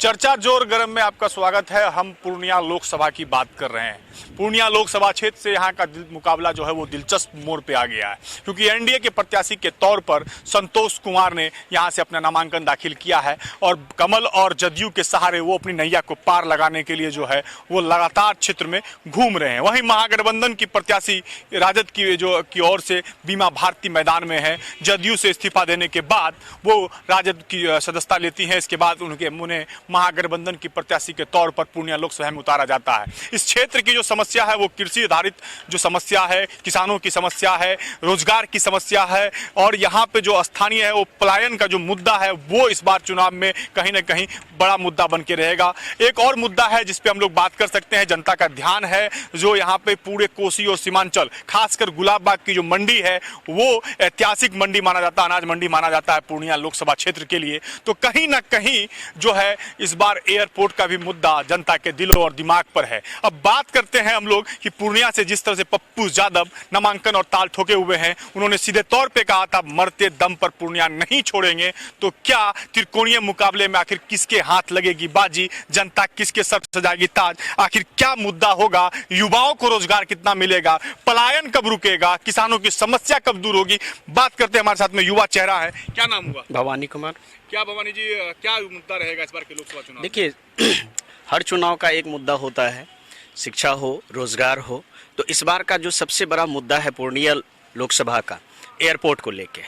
चर्चा जोर गर्म में आपका स्वागत है। हम पूर्णिया लोकसभा की बात कर रहे हैं। पूर्णिया लोकसभा क्षेत्र से यहाँ का मुकाबला जो है वो दिलचस्प मोड़ पे आ गया है, क्योंकि एनडीए के प्रत्याशी के तौर पर संतोष कुमार ने यहाँ से अपना नामांकन दाखिल किया है और कमल और जदयू के सहारे वो अपनी नैया को पार लगाने के लिए जो है वो लगातार क्षेत्र में घूम रहे हैं। वहीं महागठबंधन की प्रत्याशी राजद की ओर से बीमा भारती मैदान में है। जदयू से इस्तीफा देने के बाद वो राजद की सदस्यता लेती हैं। इसके बाद उन्हें महागठबंधन की प्रत्याशी के तौर पर पूर्णिया लोकसभा में उतारा जाता है। इस क्षेत्र की जो समस्या है वो कृषि आधारित जो समस्या है, किसानों की समस्या है, रोजगार की समस्या है और यहाँ पे जो स्थानीय है वो पलायन का जो मुद्दा है वो इस बार चुनाव में कहीं ना कहीं बड़ा मुद्दा बन के रहेगा। एक और मुद्दा है जिस पे हम लोग बात कर सकते हैं, जनता का ध्यान है जो यहाँ पे पूरे कोसी और सीमांचल खासकर गुलाबबाग की जो मंडी है वो ऐतिहासिक मंडी माना जाता है, अनाज मंडी माना जाता है पूर्णिया लोकसभा क्षेत्र के लिए। तो कहीं ना कहीं जो है इस बार एयरपोर्ट का भी मुद्दा जनता के दिलों और दिमाग पर है। अब बात करते हैं हम लोग कि पूर्णिया से जिस तरह से पप्पू यादव नामांकन और ताल ठोके हुए हैं, उन्होंने सीधे तौर पे कहा था मरते दम पर पूर्णिया नहीं छोड़ेंगे। तो क्या त्रिकोणीय मुकाबले में आखिर किसके हाथ लगेगी बाजी, जनता किसके सर सजाएगी ताज, आखिर क्या मुद्दा होगा, युवाओं को रोजगार कितना मिलेगा, पलायन कब रुकेगा, किसानों की समस्या कब दूर होगी। बात करते हैं, हमारे साथ में युवा चेहरा है। क्या नाम हुआ? भवानी कुमार। क्या भवानी जी, क्या मुद्दा रहेगा इस बार के लोकसभा चुनाव? देखिए हर चुनाव का एक मुद्दा होता है, शिक्षा हो, रोजगार हो। तो इस बार का जो सबसे बड़ा मुद्दा है पूर्णिया लोकसभा का, एयरपोर्ट को लेके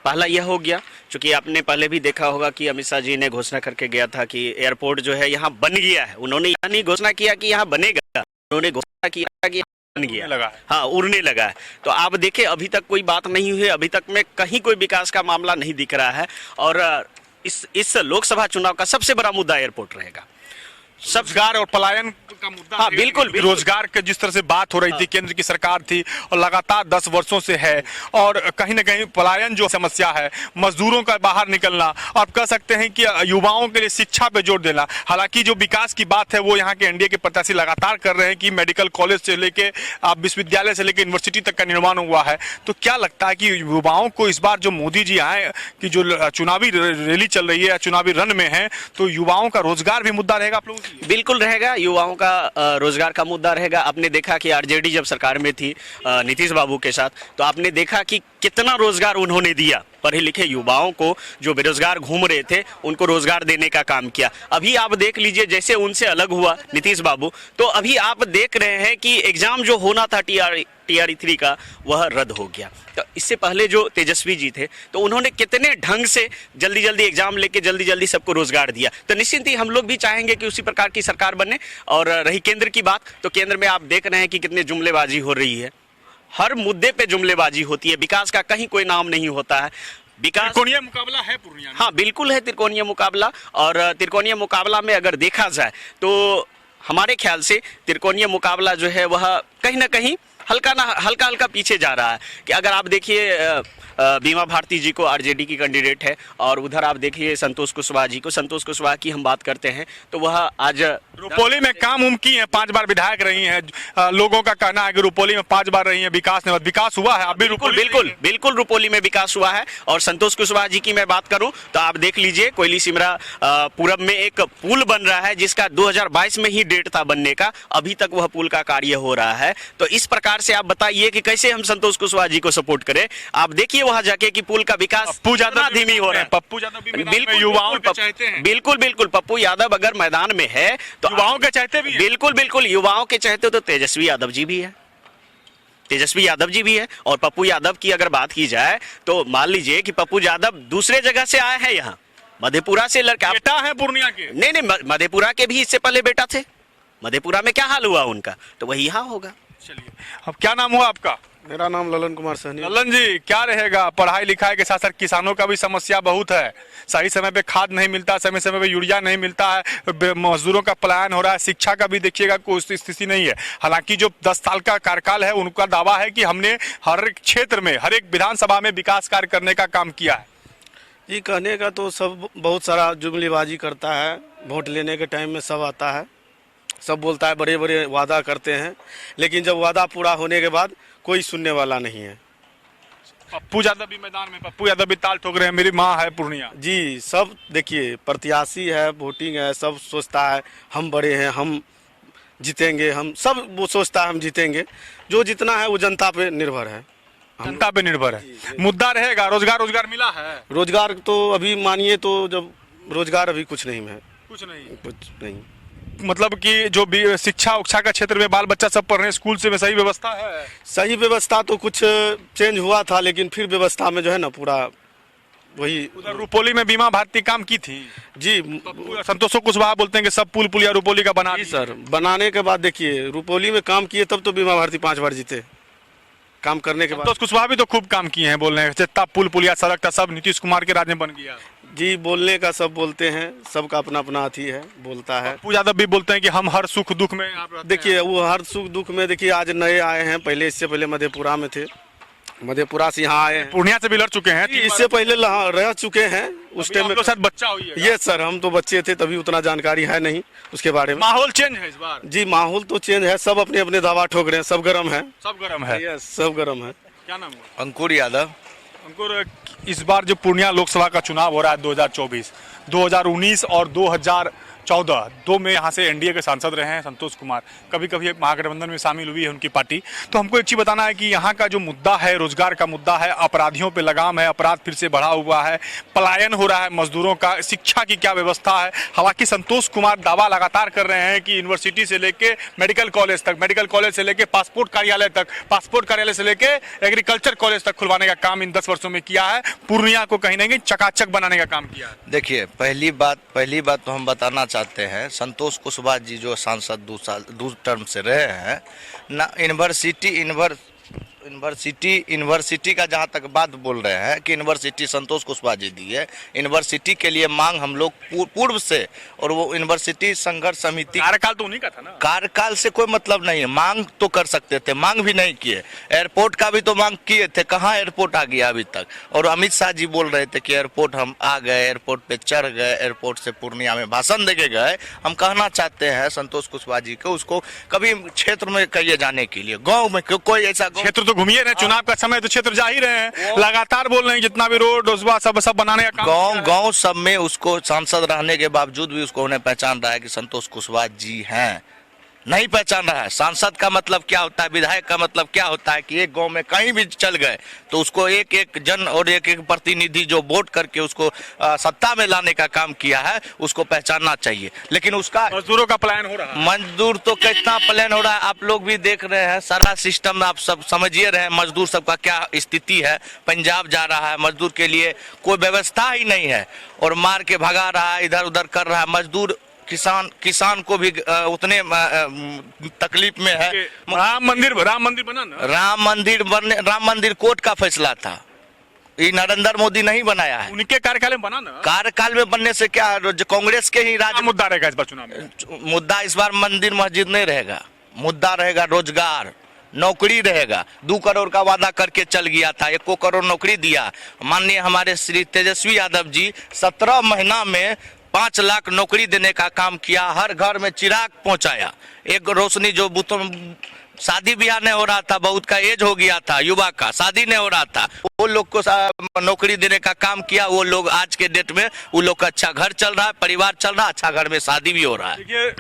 पहला यह हो गया, क्योंकि आपने पहले भी देखा होगा कि अमित शाह जी ने घोषणा करके गया था कि एयरपोर्ट जो है यहाँ बन गया है। उन्होंने यहाँ नहीं घोषणा किया कि यहाँ बनेगा, उन्होंने घोषणा किया कि बन गया लगा, हाँ उड़ने लगा है। तो आप देखें अभी तक कोई बात नहीं हुई, अभी तक में कहीं कोई विकास का मामला नहीं दिख रहा है। और इस लोकसभा चुनाव का सबसे बड़ा मुद्दा एयरपोर्ट रहेगा। रोजगार और पलायन का मुद्दा। हाँ बिल्कुल, रोजगार के जिस तरह से बात हो रही थी, केंद्र की सरकार थी और लगातार 10 वर्षों से है, और कहीं ना कहीं पलायन जो समस्या है, मजदूरों का बाहर निकलना, आप कह सकते हैं कि युवाओं के लिए शिक्षा पे जोर देना। हालांकि जो विकास की बात है वो यहाँ के एनडीए के प्रत्याशी लगातार कर रहे हैं कि मेडिकल कॉलेज से लेके विश्वविद्यालय से लेकर यूनिवर्सिटी तक का निर्माण हुआ है। तो क्या लगता है कि युवाओं को इस बार जो मोदी जी आए कि जो चुनावी रैली चल रही है, चुनावी रन में है, तो युवाओं का रोजगार भी मुद्दा रहेगा आप लोगों की? बिल्कुल रहेगा, युवाओं का रोजगार का मुद्दा रहेगा। आपने देखा कि आरजेडी जब सरकार में थी नीतीश बाबू के साथ, तो आपने देखा कि कितना रोजगार उन्होंने दिया पढ़े लिखे युवाओं को, जो बेरोजगार घूम रहे थे उनको रोजगार देने का काम किया। अभी आप देख लीजिए जैसे उनसे अलग हुआ नीतीश बाबू, तो अभी आप देख रहे हैं कि एग्जाम जो होना था टीआरई 3 का वह रद्द हो गया। तो इससे पहले जो तेजस्वी जी थे तो उन्होंने कितने ढंग से जल्दी जल्दी एग्जाम लेके जल्दी जल्दी सबको रोजगार दिया। तो निश्चित ही हम लोग भी चाहेंगे कि उसी प्रकार की सरकार बने। और रही केंद्र की बात, तो केंद्र में आप देख रहे हैं कि कितने जुमलेबाजी हो रही है, हर मुद्दे पे जुमलेबाजी होती है, विकास का कहीं कोई नाम नहीं होता है। विकास त्रिकोणीय मुकाबला है पूर्णिया में। हाँ बिल्कुल है त्रिकोणीय मुकाबला। और त्रिकोणीय मुकाबला में अगर देखा जाए तो हमारे ख्याल से त्रिकोणीय मुकाबला जो है वह कहीं ना कहीं हल्का पीछे जा रहा है। कि अगर आप देखिए बीमा भारती जी को आरजेडी की कैंडिडेट है, और उधर आप देखिए संतोष कुशवाहा जी को। संतोष कुशवाहा की हम बात करते हैं तो वह आज रुपौली में काम की है, 5 बार विधायक रही हैं। लोगों का कहना है कि रुपौली में 5 बार रही हैं, विकास हुआ है। अभी बिल्कुल रुपौली में विकास हुआ है। और संतोष कुशवाहा जी की मैं बात करूं तो आप देख लीजिए कोयली सिमरा पूरब में एक पुल बन रहा है जिसका 2022 में ही डेट था बनने का, अभी तक वह पुल का कार्य हो रहा है। तो इस प्रकार से आप बताइए कि कैसे हम संतोष कुशवाहा जी को सपोर्ट करें। आप देखिए वहां जाके कि पुल का विकास पप्पू यादव धीमी हो रहा है। पप्पू यादव भी युवाओं को चाहते हैं। बिल्कुल पप्पू यादव अगर मैदान में है तो युवाओं के चाहते भी। बिल्कुल युवाओं के चाहते तो तेजस्वी यादव जी भी है। और पप्पू यादव की अगर बात की जाए तो मान लीजिए कि पप्पू यादव दूसरे जगह से आए हैं, यहाँ मधेपुरा से लड़का बेटा है पूर्णिया के। नहीं मधेपुरा के भी इससे पहले बेटा थे। मधेपुरा में क्या हाल हुआ उनका, तो वही यहाँ होगा। चलिए, अब क्या नाम हुआ आपका? मेरा नाम ललन कुमार सहनी। ललन जी, क्या रहेगा, पढ़ाई लिखाई के साथ साथ किसानों का भी समस्या बहुत है। सही समय पे खाद नहीं मिलता, समय समय पे यूरिया नहीं मिलता है, मजदूरों का पलायन हो रहा है, शिक्षा का भी देखिएगा कोई स्थिति नहीं है। हालांकि जो 10 साल का कार्यकाल है उनका दावा है कि हमने हर एक क्षेत्र में, हर एक विधानसभा में विकास कार्य करने का काम किया है। जी, कहने का तो सब बहुत सारा जुमलेबाजी करता है, वोट लेने के टाइम में सब आता है, सब बोलता है, बड़े बड़े वादा करते हैं, लेकिन जब वादा पूरा होने के बाद कोई सुनने वाला नहीं है। पप्पू यादव भी मैदान में, पप्पू यादव भी ताल ठोक रहे हैं, मेरी माँ है पूर्णिया। जी सब देखिए, प्रत्याशी है, वोटिंग है, सब सोचता है हम बड़े हैं, हम जीतेंगे, हम सब वो सोचता है हम जीतेंगे। जो जितना है वो जनता पे निर्भर है। जनता पे निर्भर है। मुद्दा रहेगा रोजगार मिला है? रोजगार तो अभी मानिए तो जब रोजगार अभी कुछ नहीं है, कुछ नहीं। मतलब कि जो भी शिक्षा उक्षा का क्षेत्र में बाल बच्चा सब पढ़ रहे हैं, स्कूल से में सही व्यवस्था है? सही व्यवस्था तो कुछ चेंज हुआ था, लेकिन फिर व्यवस्था में जो है ना पूरा वही। उधर रुपौली में बीमा भारती काम की थी जी, संतोष कुशवाहा बोलते हैं कि सब पुल पुलिया रुपौली का बना जी दी। सर, बनाने के बाद देखिए रुपौली में काम किए तब तो बीमा भारती 5 बार जीते, काम करने के बाद। संतोष कुशवाहा भी तो खूब काम किए हैं, बोल रहे हैं जितना पुल पुलिया सड़क था सब नीतीश कुमार के राज में बन गया। जी, बोलने का सब बोलते हैं, सबका अपना अपना अथी है, बोलता है। पप्पू यादव भी बोलते हैं कि हम हर सुख दुख में आप रहते हैं। देखिए वो हर सुख दुख में, देखिए आज नए आए हैं, पहले इससे पहले मधेपुरा में थे, मधेपुरा से यहाँ आए हैं। पूर्णिया से भी लड़ चुके हैं, इससे पहले रह चुके हैं उस टाइम में। तो शायद बच्चा हुई है। ये सर हम तो बच्चे थे तभी, उतना जानकारी है नहीं उसके बारे में। माहौल चेंज है इस बार? जी माहौल तो चेंज है, सब अपने अपने दावा ठोक रहे हैं, सब गर्म है। सब गर्म है। यस, सब गर्म है। क्या नाम है? अंकुर यादव। अंकुर, इस बार जो पूर्णिया लोकसभा का चुनाव हो रहा है 2024, 2019 और 2014 दो में यहाँ से एनडीए के सांसद रहे हैं संतोष कुमार, कभी कभी महागठबंधन में शामिल हुई है उनकी पार्टी। तो हमको एक चीज़ बताना है कि यहाँ का जो मुद्दा है रोजगार का मुद्दा है, अपराधियों पे लगाम है, अपराध फिर से बढ़ा हुआ है, पलायन हो रहा है मजदूरों का, शिक्षा की क्या व्यवस्था है। हालांकि संतोष कुमार दावा लगातार कर रहे हैं कि यूनिवर्सिटी से लेके मेडिकल कॉलेज तक, मेडिकल कॉलेज से लेके पासपोर्ट कार्यालय तक, पासपोर्ट कार्यालय से लेके एग्रीकल्चर कॉलेज तक खुलवाने का काम इन 10 वर्षों में किया है। पूर्णिया को कहीं ना कहीं चकाचक बनाने का काम किया है। देखिए पहली बात तो हम बताना चाहते हैं, संतोष कुशवाहा जी जो सांसद 2 टर्म से रहे हैं ना, यूनिवर्सिटी का जहाँ तक बात बोल रहे हैं कि यूनिवर्सिटी संतोष कुशवाहा जी दी है, यूनिवर्सिटी के लिए मांग हम लोग पूर्व से, और वो यूनिवर्सिटी संघर्ष समिति कार्यकाल तो उन्हीं का था ना। कार्यकाल से कोई मतलब नहीं है, मांग तो कर सकते थे, मांग भी नहीं किए। एयरपोर्ट का भी तो मांग किए थे, कहाँ एयरपोर्ट आ गया अभी तक। और अमित शाह जी बोल रहे थे कि एयरपोर्ट हम आ गए, एयरपोर्ट पे चढ़ गए, एयरपोर्ट से पूर्णिया में भाषण देके गए। हम कहना चाहते हैं संतोष कुशवाहा जी को, उसको कभी क्षेत्र में कहिए जाने के लिए, गाँव में कोई ऐसा क्षेत्र तो घूमिए रहे, चुनाव का समय तो क्षेत्र जा ही रहे हैं, लगातार बोल रहे हैं जितना भी रोड सब बनाने का काम गांव सब में उसको सांसद रहने के बावजूद भी उसको उन्हें पहचान रहा है कि संतोष कुशवाहा जी हैं। नहीं पहचान रहा है। सांसद का मतलब क्या होता है, विधायक का मतलब क्या होता है कि एक गांव में कहीं भी चल गए तो उसको एक एक जन और एक एक प्रतिनिधि जो वोट करके उसको सत्ता में लाने का काम किया है उसको पहचानना चाहिए। लेकिन उसका मजदूरों का पलायन हो रहा है। मजदूर तो कितना पलायन हो रहा है आप लोग भी देख रहे हैं, सारा सिस्टम आप सब समझिए रहे हैं, मजदूर सबका क्या स्थिति है। पंजाब जा रहा है, मजदूर के लिए कोई व्यवस्था ही नहीं है और मार के भगा रहा है, इधर उधर कर रहा है। मजदूर किसान को भी उतने तकलीफ में है। राम मंदिर बना ना, राम मंदिर कोर्ट का फैसला था, ये नरेंद्र मोदी नहीं बनाया है। उनके कार्यकाल में बना ना। कार्यकाल में बनने से क्या, कांग्रेस के ही राज मुद्दा रहेगा इस बार चुनाव में। मुद्दा इस बार मंदिर मस्जिद नहीं रहेगा, मुद्दा रहेगा रोजगार, नौकरी रहेगा। 2 करोड़ का वादा करके चल गया था, 1 करोड़ नौकरी दिया। माननीय हमारे श्री तेजस्वी यादव जी 17 महीना में 5 लाख नौकरी देने का काम किया, हर घर में चिराग पहुंचाया। एक रोशनी जो बुतों शादी ब्याह नहीं हो रहा था, बहुत का एज हो गया था, युवा का शादी नहीं हो रहा था, वो लोग को नौकरी देने का काम किया। वो लोग आज के डेट में वो लोग का अच्छा घर चल रहा है, परिवार चल रहा है, अच्छा घर में शादी भी हो रहा है। देखिए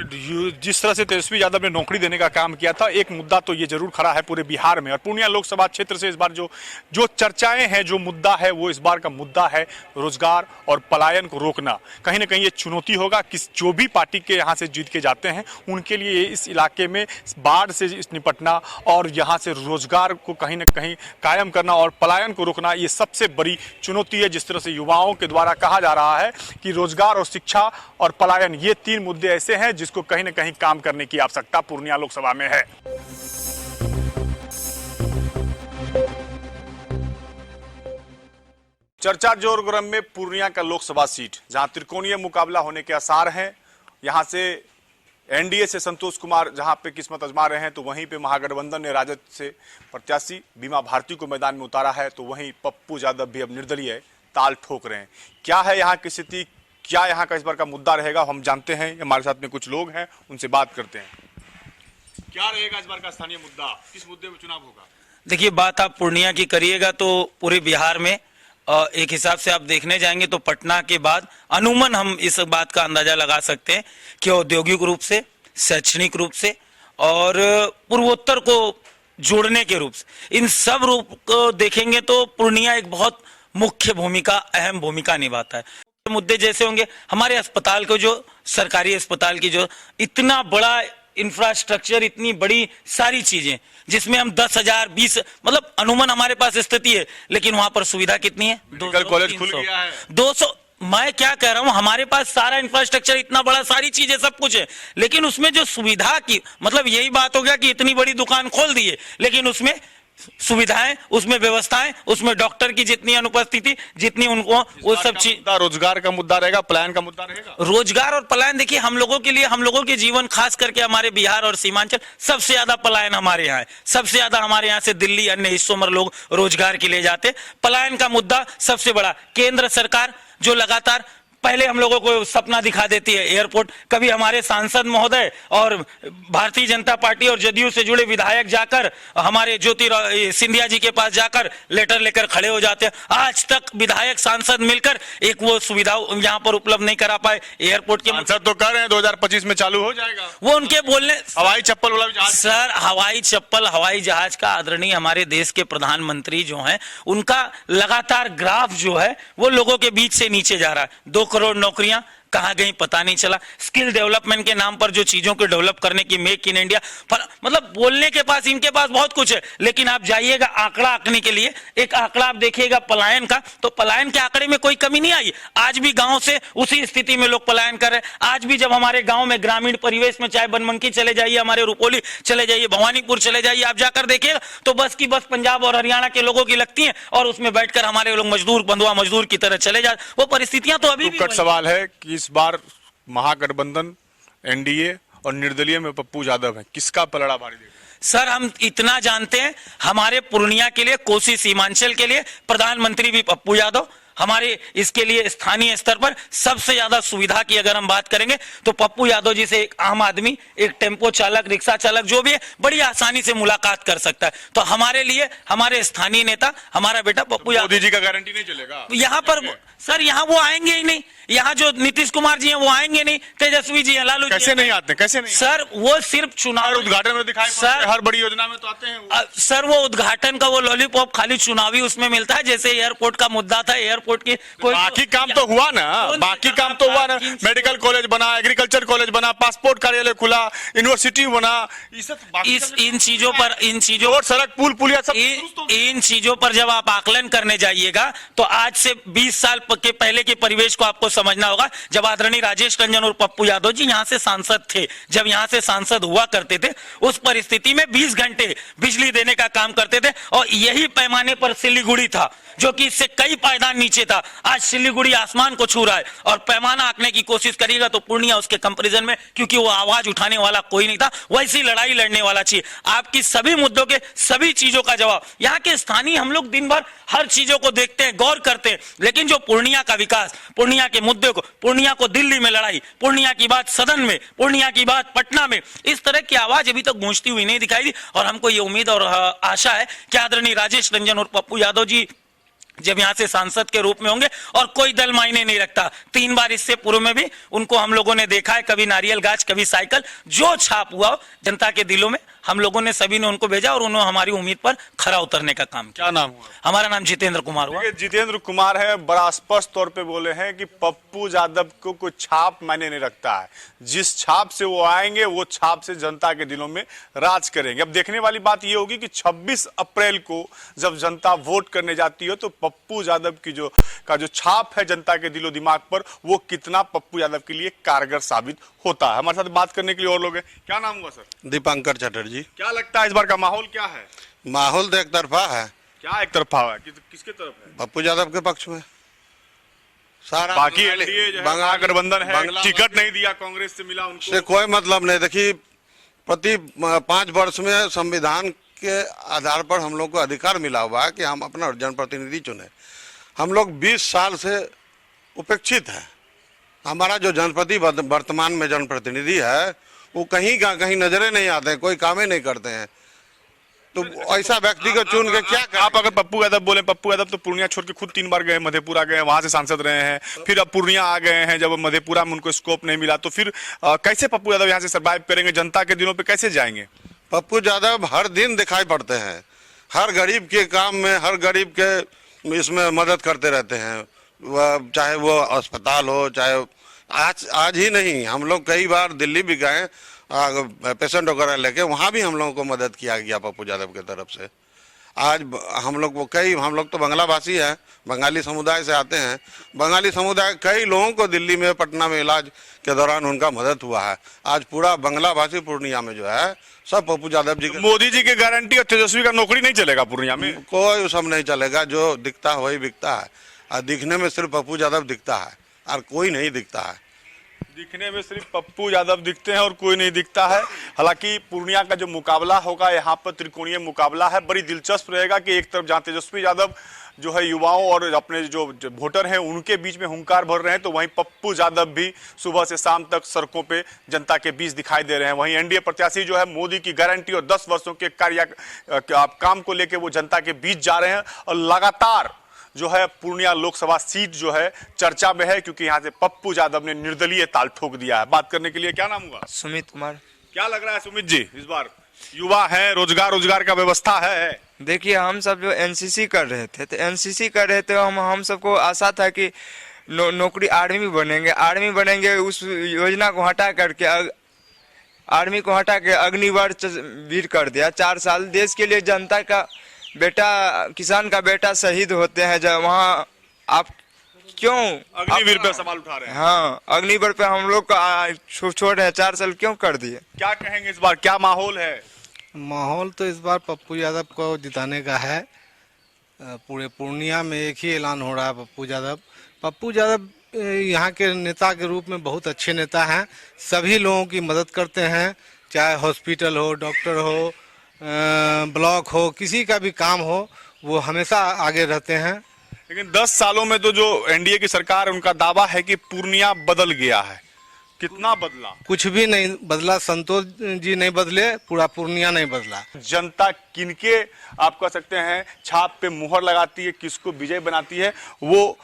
जिस तरह से तेजस्वी यादव ने नौकरी देने का काम किया था, एक मुद्दा तो ये जरूर खड़ा है पूरे बिहार में और पूर्णिया लोकसभा क्षेत्र से इस बार जो चर्चाएं हैं, जो मुद्दा है वो इस बार का मुद्दा है रोजगार और पलायन को रोकना। कहीं ना कहीं ये चुनौती होगा कि जो भी पार्टी के यहाँ से जीत के जाते हैं उनके लिए इस इलाके में बाढ़ से निपटना और यहाँ से रोजगार को कहीं ना कहीं कायम करना और पलायन को रोकना, ये सबसे बड़ी चुनौती है। जिस तरह से युवाओं के द्वारा कहा जा रहा है कि रोजगार और शिक्षा और पलायन, ये 3 मुद्दे ऐसे हैं जिसको कहीं ना कहीं काम करने की आवश्यकता पूर्णिया लोकसभा में है। चर्चा जोर गरम में पूर्णिया का लोकसभा सीट, जहां त्रिकोणीय मुकाबला होने के आसार हैं। यहां से एनडीए से संतोष कुमार जहां पे किस्मत आजमा रहे हैं, तो वहीं पे महागठबंधन ने राजद से प्रत्याशी बीमा भारती को मैदान में उतारा है, तो वहीं पप्पू यादव भी अब निर्दलीय ताल ठोक रहे हैं। क्या है यहाँ की स्थिति, क्या यहाँ का इस बार का मुद्दा रहेगा, हम जानते हैं। हमारे साथ में कुछ लोग हैं, उनसे बात करते हैं। क्या रहेगा इस बार का स्थानीय मुद्दा, किस मुद्दे पर चुनाव होगा? देखिए, बात आप पूर्णिया की करिएगा तो पूरे बिहार में एक हिसाब से आप देखने जाएंगे तो पटना के बाद अमूमन हम इस बात का अंदाजा लगा सकते हैं कि औद्योगिक रूप से, शैक्षणिक रूप से और पूर्वोत्तर को जोड़ने के रूप से, इन सब रूप को देखेंगे तो पूर्णिया एक बहुत मुख्य भूमिका, अहम भूमिका निभाता है। मुद्दे जैसे होंगे हमारे अस्पताल को, जो सरकारी अस्पताल की जो इतना बड़ा इंफ्रास्ट्रक्चर, इतनी बड़ी सारी चीजें जिसमें हम 10,000 20 मतलब अनुमान हमारे पास स्थिति है, लेकिन वहां पर सुविधा कितनी है? मेडिकल कॉलेज खुल गया है 200। मैं क्या कह रहा हूं, हमारे पास सारा इंफ्रास्ट्रक्चर इतना बड़ा, सारी चीजें सब कुछ है, लेकिन उसमें जो सुविधा की मतलब यही बात हो गया कि इतनी बड़ी दुकान खोल दी है, लेकिन उसमें सुविधाएं, उसमें व्यवस्थाएं, उसमें डॉक्टर की जितनी अनुपस्थिति, जितनी उनको वो सब चीज। रोजगार का मुद्दा रहेगा, पलायन का मुद्दा रहेगा। रोजगार और पलायन देखिए, हम लोगों के लिए, हम लोगों के जीवन, खास करके हमारे बिहार और सीमांचल, सबसे ज्यादा पलायन हमारे यहाँ है। सबसे ज्यादा हमारे यहाँ से दिल्ली, अन्य हिस्सों में लोग रोजगार के लिए जाते। पलायन का मुद्दा सबसे बड़ा। केंद्र सरकार जो लगातार पहले हम लोगों को सपना दिखा देती है एयरपोर्ट, कभी हमारे सांसद महोदय और भारतीय जनता पार्टी और जदयू से जुड़े विधायक जाकर हमारे सिंधिया जी के पास जाकर लेटर लेकर खड़े हो जाते हैं। आज तक विधायक सांसद मिलकर एक वो सुविधा यहाँ पर उपलब्ध नहीं करा पाए एयरपोर्ट के। सांसद तो कह रहे हैं 2025 में चालू हो जाएगा, वो उनके बोलने। हवाई चप्पल वाला जहाज, सर, हवाई चप्पल, हवाई जहाज का आदरणीय हमारे देश के प्रधानमंत्री जो हैं, उनका लगातार ग्राफ जो है वो लोगों के बीच से नीचे जा रहा है। 2 करोड़ नौकरियां कहां गई पता नहीं चला। स्किल डेवलपमेंट के नाम पर जो चीजों को डेवलप करने की, मेक इन इंडिया, मतलब बोलने के पास इनके पास बहुत कुछ है, लेकिन आप जाइएगा आंकड़ा आंकने के लिए, एक आंकड़ा आप देखिएगा पलायन का, तो पलायन के आंकड़े में कोई कमी नहीं आई। आज भी गांव से उसी स्थिति में लोग पलायन कर रहे हैं। आज भी जब हमारे गांव में ग्रामीण परिवेश में, चाहे बनमनकी चले जाइए, हमारे रुपौली चले जाइए, भवानीपुर चले जाइए, आप जाकर देखिएगा तो बस की बस पंजाब और हरियाणा के लोगों की लगती है और उसमें बैठकर हमारे लोग मजदूर, बंधुआ मजदूर की तरह चले जाते। वो परिस्थितियां तो अभी भी। सवाल है कि इस बार महागठबंधन, एनडीए और निर्दलीय में पप्पू यादव है, किसका पलड़ा भारी देगा? सर, हम इतना जानते हैं, हमारे पूर्णिया के लिए, कोसी सीमांचल के लिए प्रधानमंत्री भी पप्पू यादव। हमारे इसके लिए स्थानीय स्तर पर सबसे ज्यादा सुविधा की अगर हम बात करेंगे तो पप्पू यादव जी से एक आम आदमी, एक टेम्पो चालक, रिक्शा चालक जो भी है, बड़ी आसानी से मुलाकात कर सकता है। तो हमारे लिए हमारे स्थानीय नेता, हमारा बेटा पप्पू यादव। मोदी जी का गारंटी नहीं चलेगा यहाँ पर सर, यहाँ वो आएंगे ही नहीं। यहाँ जो नीतीश कुमार जी हैं वो आएंगे नहीं, तेजस्वी जी हैं, लालू जी कैसे नहीं आते? कैसे नहीं सर? वो सिर्फ चुनाव उद्घाटन में दिखाई सर, हर बड़ी योजना में तो आते हैं सर, वो उद्घाटन का वो लॉलीपॉप खाली चुनावी उसमें मिलता है। जैसे एयरपोर्ट का मुद्दा था, एयरपोर्ट की कोई बाकी काम तो हुआ ना, बाकी काम तो हुआ ना। मेडिकल कॉलेज बना, एग्रीकल्चर कॉलेज बना, पासपोर्ट कार्यालय खुला, यूनिवर्सिटी बना, इन चीजों पर, इन चीजों और सड़क, पुल, पुलिया सब, इन चीजों पर जब आप आकलन करने जाइएगा तो आज से 20 साल के पहले के परिवेश को आपको समझना होगा। जब आदरणीय राजेश रंजन और पप्पू यादव जी यहाँ से सांसद थे, जब यहाँ से सांसद हुआ करते थे, उस परिस्थिति में 20 घंटे बिजली देने का काम करते थे और यही पैमाने पर सिलीगुड़ी था जो कि इससे कई पायदान नीचे था। आज सिलीगुड़ी आसमान को छू रहा है और पैमाना आंकने की कोशिश करिएगा तो पूर्णिया उसके कंपैरिजन में, क्योंकि वो आवाज उठाने वाला कोई नहीं था, वैसी लड़ाई लड़ने वाला चाहिए। आपकी सभी मुद्दों के, सभी चीजों का जवाब यहाँ के स्थानीय, हम लोग दिन भर हर चीजों को देखते हैं, गौर करते हैं, लेकिन जो पूर्णिया का विकास, पूर्णिया के मुद्दे को, पूर्णिया को दिल्ली में लड़ाई, पूर्णिया की बात सदन में, पूर्णिया की बात पटना में, इस तरह की आवाज अभी तक गूंजती हुई नहीं दिखाई दी। और हमको ये उम्मीद और आशा है कि आदरणीय राजेश रंजन और पप्पू यादव जी जब यहां से सांसद के रूप में होंगे, और कोई दल मायने नहीं रखता, 3 बार इससे पूर्व में भी उनको हम लोगों ने देखा है, कभी नारियल गाछ, कभी साइकिल, जो छाप हुआ जनता के दिलों में, हम लोगों ने सभी ने उनको भेजा और उन्होंने हमारी उम्मीद पर खरा उतरने का काम किया। क्या नाम हुआ? हमारा नाम जितेंद्र कुमार हुआ। जितेंद्र कुमार है, बड़ा स्पष्ट तौर पे बोले हैं कि पप्पू यादव को कोई छाप मायने नहीं रखता है, जिस छाप से वो आएंगे वो छाप से जनता के दिलों में राज करेंगे। अब देखने वाली बात ये होगी कि 26 अप्रैल को जब जनता वोट करने जाती है तो पप्पू यादव की जो छाप है जनता के दिलो दिमाग पर, वो कितना पप्पू यादव के लिए कारगर साबित होता है। हमारे साथ बात करने के लिए और लोग हैं। क्या नाम हुआ सर? दीपांकर चटर्जी। क्या लगता है इस बार का माहौल क्या है? माहौल तो एक तरफा है। क्या एक तरफा है? किसके तरफ है? पप्पू यादव के पक्ष में। सारा बाकी एनडीए गठबंधन है, टिकट नहीं दिया, कांग्रेस से मिला, उनको से कोई मतलब नहीं। देखिए, प्रति 5 वर्ष में संविधान के आधार पर हम लोग को अधिकार मिला हुआ है कि हम अपना जनप्रतिनिधि चुने। हम लोग 20 साल से उपेक्षित है। हमारा जो जनप्रतिनिधि वर्तमान में जनप्रतिनिधि है वो कहीं का कहीं नजरे नहीं आते हैं, कोई काम ही नहीं करते हैं। तो ऐसा व्यक्ति को चुन के क्या करें? आप अगर पप्पू यादव बोले, पप्पू यादव तो पूर्णिया छोड़ के खुद 3 बार गए, मधेपुरा गए, वहां से सांसद रहे हैं, फिर अब पूर्णिया आ गए हैं। जब मधेपुरा में उनको स्कोप नहीं मिला तो फिर कैसे पप्पू यादव यहाँ से सर्वाइव करेंगे? जनता के दिनों पे कैसे जाएंगे? पप्पू यादव हर दिन दिखाई पड़ते हैं, हर गरीब के काम में, हर गरीब के इसमें मदद करते रहते हैं। वह चाहे वो अस्पताल हो, चाहे आज ही नहीं, हम लोग कई बार दिल्ली भी गए पेशेंट वगैरह लेके, वहाँ भी हम लोगों को मदद किया गया पप्पू यादव की तरफ से। आज हम लोग तो बंगला भाषी हैं, बंगाली समुदाय से आते हैं। बंगाली समुदाय कई लोगों को दिल्ली में, पटना में इलाज के दौरान उनका मदद हुआ है। आज पूरा बंगला भाषी पूर्णिया में जो है सब पप्पू यादव जी मोदी जी की गारंटी और तेजस्वी का नौकरी नहीं चलेगा पूर्णिया में? कोई सब नहीं चलेगा, जो दिखता है वही बिकता है। और दिखने में सिर्फ पप्पू यादव दिखता है और कोई नहीं दिखता है। दिखने में सिर्फ पप्पू यादव दिखते हैं और कोई नहीं दिखता है। हालांकि पूर्णिया का जो मुकाबला होगा, यहाँ पर त्रिकोणीय मुकाबला है। बड़ी दिलचस्प रहेगा कि एक तरफ जहाँ तेजस्वी यादव जो है युवाओं और अपने जो वोटर हैं उनके बीच में हुंकार भर रहे हैं, तो वहीं पप्पू यादव भी सुबह से शाम तक सड़कों पे जनता के बीच दिखाई दे रहे हैं। वहीं एनडीए प्रत्याशी जो है मोदी की गारंटी और 10 वर्षों के काम को लेकर वो जनता के बीच जा रहे हैं। और लगातार जो है पूर्णिया लोकसभा सीट जो है चर्चा में है, क्योंकि यहाँ से पप्पू यादव ने निर्दलीय ताल ठोक दिया है। बात करने के लिए क्या नाम हुआ? सुमित कुमार। क्या लग रहा है सुमित जी, इस बार युवा है, रोजगार का व्यवस्था है? देखिए, हम सब जो एनसीसी कर रहे थे तो एनसीसी कर रहे थे, हम सबको आशा था कि नौकरी आर्मी बनेंगे। उस योजना को हटा करके आर्मी को हटा के अग्निवीर वीर कर दिया। 4 साल देश के लिए जनता का बेटा, किसान का बेटा शहीद होते हैं जब वहाँ आप क्यों अग्निवीर पे सवाल उठा रहे हैं? हाँ, अग्निवीर पे हम लोग को छोड़ रहे हैं, 4 साल क्यों कर दिए? क्या कहेंगे इस बार, क्या माहौल है? माहौल तो इस बार पप्पू यादव को जिताने का है। पूरे पूर्णिया में एक ही ऐलान हो रहा है, पप्पू यादव यहाँ के नेता के रूप में बहुत अच्छे नेता हैं। सभी लोगों की मदद करते हैं, चाहे हॉस्पिटल हो, डॉक्टर हो, ब्लॉक हो, किसी का भी काम हो, वो हमेशा आगे रहते हैं। लेकिन 10 सालों में तो जो एनडीए की सरकार है उनका दावा है कि पूर्णिया बदल गया है। कितना बदला? कुछ भी नहीं बदला। संतोष जी नहीं बदले, पूरा पूर्णिया नहीं बदला। जनता किनके आप कह सकते हैं छाप पे मुहर लगाती है, किसको विजय बनाती है, वो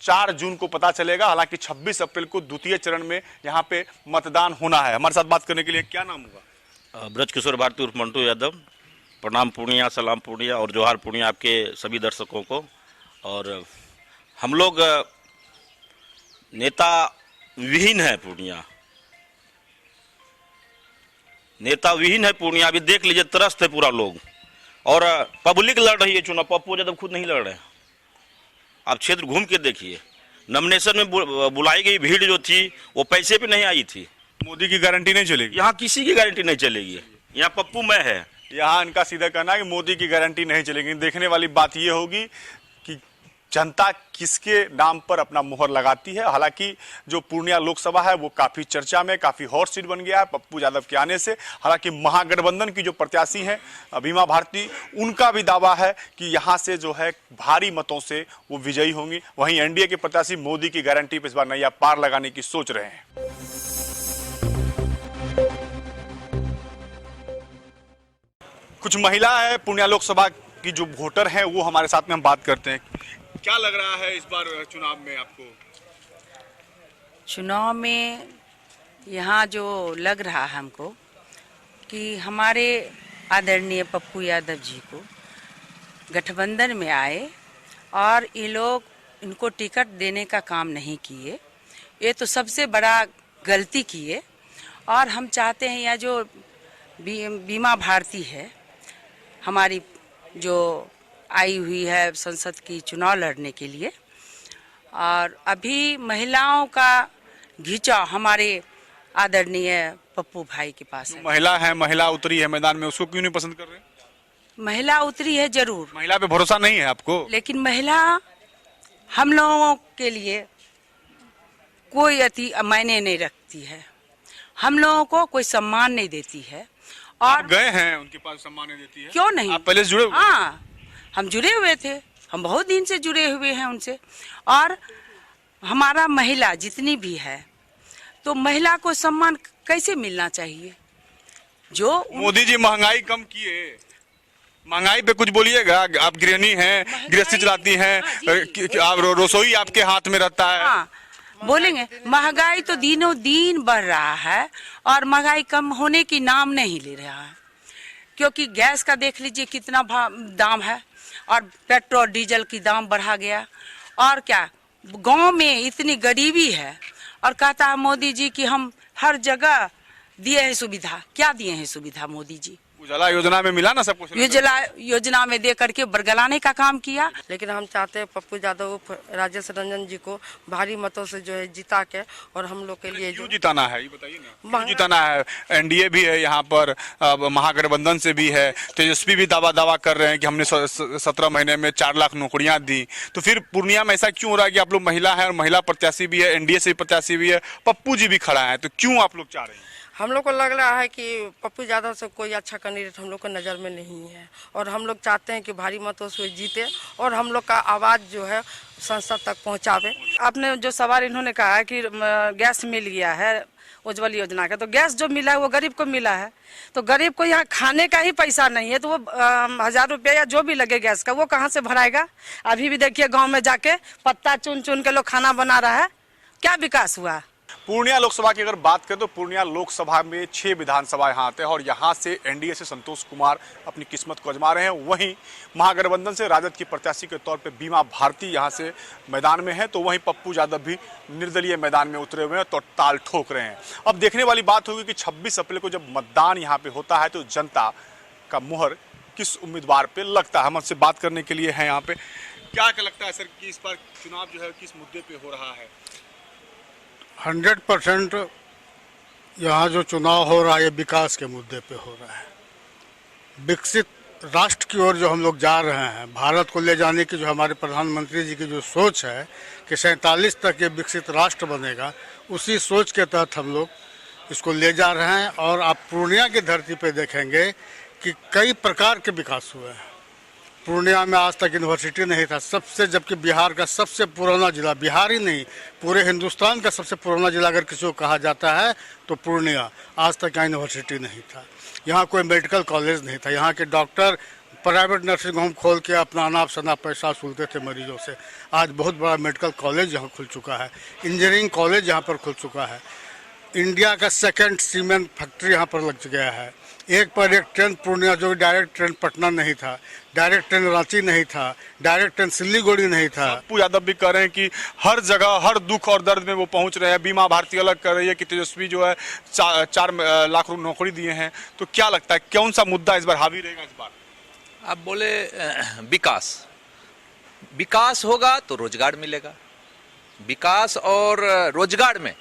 4 जून को पता चलेगा। हालांकि 26 अप्रैल को द्वितीय चरण में यहाँ पे मतदान होना है। हमारे साथ बात करने के लिए क्या नाम हुआ? ब्रज किशोर भारती उर्फ मंटू यादव। प्रणाम पूर्णिया, सलाम पूर्णिया और जोहार पूर्णिया आपके सभी दर्शकों को। और हम लोग नेता विहीन है पूर्णिया, नेता विहीन है पूर्णिया। अभी देख लीजिए, त्रस्त है पूरा लोग। और पब्लिक लड़ रही है चुनाव, पप्पू यादव खुद नहीं लड़ रहे हैं। आप क्षेत्र घूम के देखिए, नॉमिनेशन में बुलाई गई भीड़ जो थी वो पैसे पे नहीं आई थी। मोदी की गारंटी नहीं चलेगी यहाँ, किसी की गारंटी नहीं चलेगी। यहाँ पप्पू मैं है। यहाँ इनका सीधा कहना है कि मोदी की गारंटी नहीं चलेगी। देखने वाली बात यह होगी कि जनता किसके नाम पर अपना मुहर लगाती है। हालांकि जो पूर्णिया लोकसभा है वो काफी चर्चा में, काफी हॉट सीट बन गया है पप्पू यादव के आने से। हालांकि महागठबंधन की जो प्रत्याशी हैं बीमा भारती, उनका भी दावा है कि यहाँ से जो है भारी मतों से वो विजयी होंगी। वहीं एनडीए के प्रत्याशी मोदी की गारंटी पर इस बार नैया पार लगाने की सोच रहे हैं। कुछ महिला है पूर्णिया लोकसभा की जो वोटर हैं वो हमारे साथ में हम बात करते हैं। क्या लग रहा है इस बार चुनाव में आपको? चुनाव में यहाँ जो लग रहा है हमको कि हमारे आदरणीय पप्पू यादव जी को गठबंधन में आए और ये लोग इनको टिकट देने का काम नहीं किए। ये तो सबसे बड़ा गलती किए। और हम चाहते हैं यह जो बीमा भारती है हमारी, जो आई हुई है संसद की चुनाव लड़ने के लिए, और अभी महिलाओं का घिंचाव हमारे आदरणीय पप्पू भाई के पास है। महिला है, महिला उतरी है मैदान में, उसको क्यों नहीं पसंद कर रहे? महिला उतरी है जरूर, महिला पे भरोसा नहीं है आपको? लेकिन महिला हम लोगों के लिए कोई अति मायने नहीं रखती है, हम लोगों को कोई सम्मान नहीं देती है। और आप गए हैं उनके पास, सम्मान नहीं देती है? क्यों नहीं, आप पहले से जुड़े हुए? हाँ, हम जुड़े हुए थे, हम बहुत दिन से जुड़े हुए हैं उनसे। और हमारा महिला जितनी भी है तो महिला को सम्मान कैसे मिलना चाहिए? जो मोदी जी महंगाई कम किए, महंगाई पे कुछ बोलिएगा। आप गृहिणी हैं, गृहस्थी चलाती हैं, आप रसोई आपके हाथ में रहता है। हाँ, बोलेंगे महंगाई तो दिनों दिन बढ़ रहा है और महंगाई कम होने की नाम नहीं ले रहा है, क्योंकि गैस का देख लीजिए कितना दाम है और पेट्रोल डीजल की दाम बढ़ा गया। और क्या गांव में इतनी गरीबी है और कहता है मोदी जी कि हम हर जगह दिए हैं सुविधा। क्या दिए हैं सुविधा मोदी जी? उजाला योजना में मिला ना सब कुछ। योजना में दे करके बरगलाने का काम किया। लेकिन हम चाहते हैं पप्पू यादव राजेश रंजन जी को भारी मतों से जो है जिता के, और हम लोग के लिए क्यों जिताना है ये बताइए ना। क्यों जिताना है? एनडीए भी है यहाँ पर, महागठबंधन से भी है, तेजस्वी भी दावा कर रहे हैं कि हमने 17 महीने में 4 लाख नौकरियां दी। तो फिर पूर्णिया में ऐसा क्यों हो रहा है कि आप लोग महिला है और महिला प्रत्याशी भी है, एनडीए से भी प्रत्याशी भी है, पप्पू जी भी खड़ा है, तो क्यों आप लोग चाह रहे हैं? हम लोग को लग रहा है कि पप्पू यादव से कोई अच्छा कैंडिडेट हम लोग को नज़र में नहीं है, और हम लोग चाहते हैं कि भारी मतों से जीते और हम लोग का आवाज़ जो है संसद तक पहुंचावे। आपने जो सवाल इन्होंने कहा कि गैस मिल गया है उज्ज्वल योजना का, तो गैस जो मिला है वो गरीब को मिला है, तो गरीब को यहाँ खाने का ही पैसा नहीं है, तो वो 1000 रुपया या जो भी लगे गैस का वो कहाँ से भराएगा? अभी भी देखिए गाँव में जाके पत्ता चुन चुन के लोग खाना बना रहा है। क्या विकास हुआ? पूर्णिया लोकसभा की अगर बात करें तो पूर्णिया लोकसभा में 6 विधानसभा यहाँ आते हैं और यहाँ से एनडीए से संतोष कुमार अपनी किस्मत को आजमा रहे हैं। वहीं महागठबंधन से राजद की प्रत्याशी के तौर पे बीमा भारती यहाँ से मैदान में है, तो वहीं पप्पू यादव भी निर्दलीय मैदान में उतरे हुए हैं तो ताल ठोक रहे हैं। अब देखने वाली बात होगी कि 26 अप्रैल को जब मतदान यहाँ पे होता है तो जनता का मुहर किस उम्मीदवार पे लगता है। हमसे बात करने के लिए है यहाँ पे। क्या लगता है सर कि इस बार चुनाव जो है किस मुद्दे पे हो रहा है? 100% यहाँ जो चुनाव हो रहा है ये विकास के मुद्दे पे हो रहा है। विकसित राष्ट्र की ओर जो हम लोग जा रहे हैं, भारत को ले जाने की जो हमारे प्रधानमंत्री जी की जो सोच है कि 47 तक ये विकसित राष्ट्र बनेगा, उसी सोच के तहत हम लोग इसको ले जा रहे हैं। और आप पूर्णिया की धरती पे देखेंगे कि कई प्रकार के विकास हुए हैं। पूर्णिया में आज तक यूनिवर्सिटी नहीं था, सबसे, जबकि बिहार का सबसे पुराना जिला, बिहार ही नहीं पूरे हिंदुस्तान का सबसे पुराना जिला अगर किसी को कहा जाता है तो पूर्णिया। आज तक यहाँ यूनिवर्सिटी नहीं था, यहाँ कोई मेडिकल कॉलेज नहीं था, यहाँ के डॉक्टर प्राइवेट नर्सिंग होम खोल के अपना अनाप शनाप पैसा वसूलते थे मरीजों से। आज बहुत बड़ा मेडिकल कॉलेज यहाँ खुल चुका है, इंजीनियरिंग कॉलेज यहाँ पर खुल चुका है, इंडिया का 2nd सीमेंट फैक्ट्री यहाँ पर लग गया है। एक पर एक ट्रेन पूर्णिया, जो डायरेक्ट ट्रेन पटना नहीं था, डायरेक्ट ट्रेन रांची नहीं था, डायरेक्ट ट्रेन सिल्लीगुड़ी नहीं था। पप्पू यादव भी कह रहे हैं कि हर जगह हर दुख और दर्द में वो पहुंच रहे हैं। बीमा भारती अलग कर रही है कि तेजस्वी जो है 4 लाख नौकरी दिए हैं। तो क्या लगता है कौन सा मुद्दा इस बार हावी रहेगा? इस बार आप बोले विकास होगा तो रोजगार मिलेगा। विकास और रोजगार में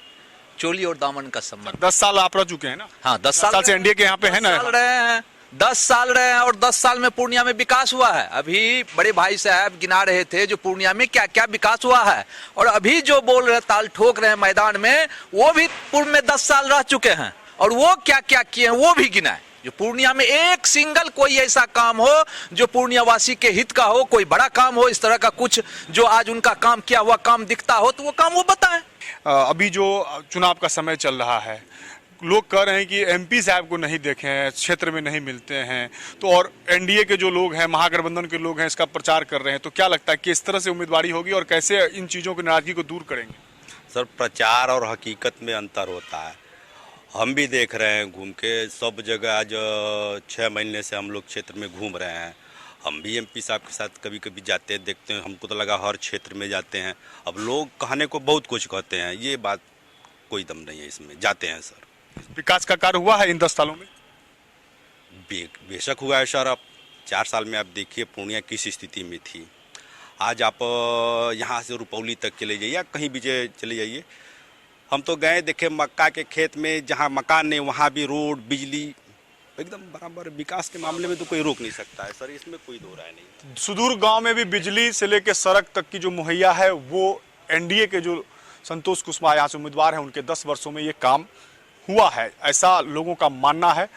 चोली और दामन का संबंध। 10 साल आप रह चुके हैं ना? हाँ, 10 साल से एनडीए के यहाँ पे है ना? 10 साल रहे हैं और 10 साल में पूर्णिया में विकास हुआ है। अभी बड़े भाई साहब गिना रहे थे जो पूर्णिया में क्या क्या विकास हुआ है, और अभी जो बोल रहे ताल ठोक रहे हैं मैदान में, वो भी पूर्व में 10 साल रह चुके हैं और वो क्या क्या किए हैं वो भी गिनाए। जो पूर्णिया में एक सिंगल कोई ऐसा काम हो जो पूर्णिया वासी के हित का हो, कोई बड़ा काम हो, इस तरह का कुछ जो आज उनका काम किया हुआ काम दिखता हो तो वो काम वो बताएं। अभी जो चुनाव का समय चल रहा है, लोग कह रहे हैं कि एमपी साहब को नहीं देखे हैं, क्षेत्र में नहीं मिलते हैं, तो और एनडीए के जो लोग हैं, महागठबंधन के लोग हैं, इसका प्रचार कर रहे हैं, तो क्या लगता है किस तरह से उम्मीदवारी होगी और कैसे इन चीज़ों की नाराजगी को दूर करेंगे? सर, प्रचार और हकीकत में अंतर होता है। हम भी देख रहे हैं घूम के सब जगह। आज 6 महीने से हम लोग क्षेत्र में घूम रहे हैं। हम भी एमपी साहब के साथ कभी कभी जाते हैं, देखते हैं, हमको तो लगा हर क्षेत्र में जाते हैं। अब लोग कहने को बहुत कुछ कहते हैं, ये बात कोई दम नहीं है इसमें। जाते हैं सर। विकास का कार्य हुआ है इन 10 सालों में? बेशक हुआ है सर। अब 4 साल में आप देखिए पूर्णिया किस स्थिति में थी। आज आप यहाँ से रुपौली तक चले जाइए, कहीं भी चले जाइए। हम तो गए देखे मक्का के खेत में, जहाँ मकान नहीं वहाँ भी रोड, बिजली एकदम बराबर। विकास के मामले में तो कोई रोक नहीं सकता है सर, इसमें कोई दो राय नहीं। सुदूर गांव में भी बिजली से लेकर सड़क तक की जो मुहैया है वो एनडीए के जो संतोष कुशवाहा यहाँ से उम्मीदवार हैं उनके 10 वर्षों में ये काम हुआ है, ऐसा लोगों का मानना है।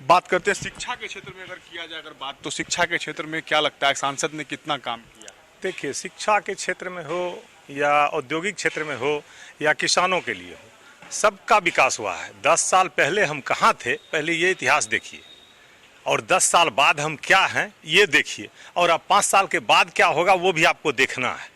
बात करते हैं शिक्षा के क्षेत्र में अगर किया जाए अगर बात, तो शिक्षा के क्षेत्र में क्या लगता है सांसद ने कितना काम किया? देखिए, शिक्षा के क्षेत्र में हो या औद्योगिक क्षेत्र में हो या किसानों के लिए हो, सबका विकास हुआ है। 10 साल पहले हम कहाँ थे, पहले ये इतिहास देखिए। और 10 साल बाद हम क्या हैं ये देखिए, और अब 5 साल के बाद क्या होगा वो भी आपको देखना है।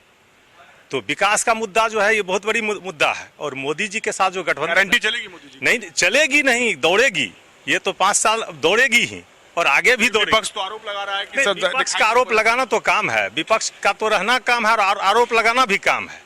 तो विकास का मुद्दा जो है ये बहुत बड़ी मुद्दा है, और मोदी जी के साथ जो गठबंधन, गारंटी चलेगी मोदी जी? नहीं चलेगी, नहीं दौड़ेगी, ये तो 5 साल दौड़ेगी ही और आगे भी दौड़ेगी। विपक्ष तो आरोप लगा रहा है कि विपक्ष का आरोप लगाना तो काम है, विपक्ष का तो रहना काम है और आरोप लगाना भी काम है।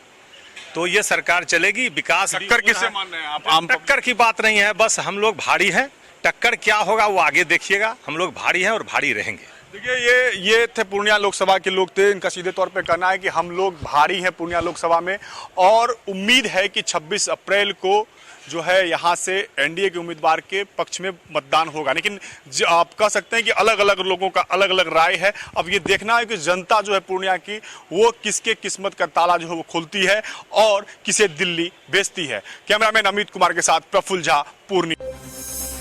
तो ये सरकार चलेगी, विकास टक्कर किससे मान रहे हैं आप? आम टक्कर की बात नहीं है, बस हम लोग भारी हैं, टक्कर क्या होगा वो आगे देखिएगा। हम लोग भारी हैं और भारी रहेंगे। देखिए ये थे पूर्णिया लोकसभा के लोग थे, इनका सीधे तौर पे कहना है कि हम लोग भारी हैं पूर्णिया लोकसभा में, और उम्मीद है कि 26 अप्रैल को जो है यहाँ से एनडीए के उम्मीदवार के पक्ष में मतदान होगा। लेकिन आप कह सकते हैं कि अलग अलग लोगों का अलग अलग राय है। अब ये देखना है कि जनता जो है पूर्णिया की वो किसके किस्मत का ताला जो है वो खोलती है और किसे दिल्ली भेजती है। कैमरामैन अमित कुमार के साथ प्रफुल्ल झा, पूर्णिया।